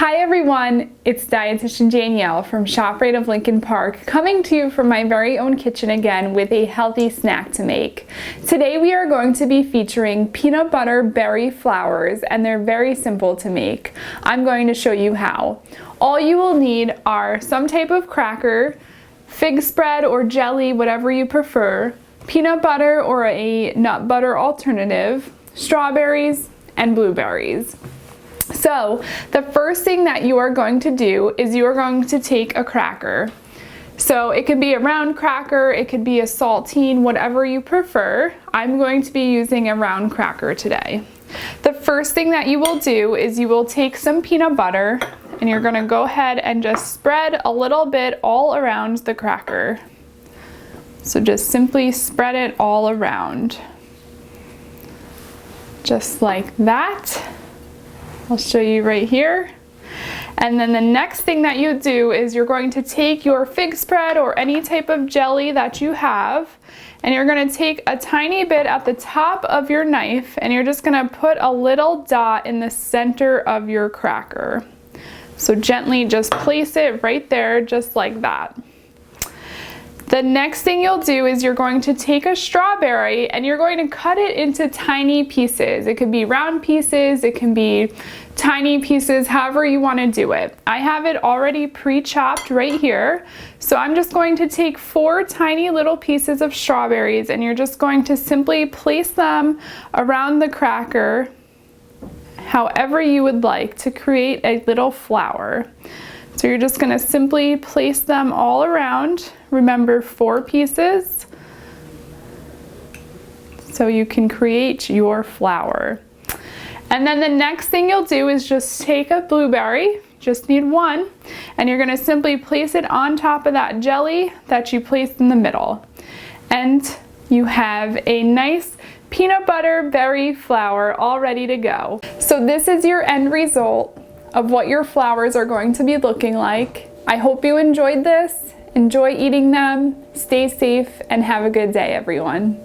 Hi everyone, it's Dietitian Danielle from Shoprite of Lincoln Park, coming to you from my very own kitchen again with a healthy snack to make. Today we are going to be featuring peanut butter berry flowers, and they're very simple to make. I'm going to show you how. All you will need are some type of cracker, fig spread or jelly, whatever you prefer, peanut butter or a nut butter alternative, strawberries, and blueberries. So the first thing that you are going to do is you are going to take a cracker. So it could be a round cracker, it could be a saltine, whatever you prefer. I'm going to be using a round cracker today. The first thing that you will do is you will take some peanut butter and you're going to go ahead and just spread a little bit all around the cracker. So just simply spread it all around. Just like that. I'll show you right here. And then the next thing that you do is you're going to take your fig spread or any type of jelly that you have, and you're going to take a tiny bit at the top of your knife and you're just going to put a little dot in the center of your cracker. So gently just place it right there, just like that. The next thing you'll do is you're going to take a strawberry and you're going to cut it into tiny pieces. It could be round pieces, it can be tiny pieces, however you want to do it. I have it already pre-chopped right here. So I'm just going to take 4 tiny little pieces of strawberries and you're just going to simply place them around the cracker however you would like to create a little flower. So you're just going to simply place them all around. Remember, 4 pieces so you can create your flower. And then the next thing you'll do is just take a blueberry, just need 1, and you're going to simply place it on top of that jelly that you placed in the middle. And you have a nice peanut butter berry flower all ready to go. So this is your end result of what your flowers are going to be looking like. I hope you enjoyed this. Enjoy eating them, stay safe, and have a good day, everyone.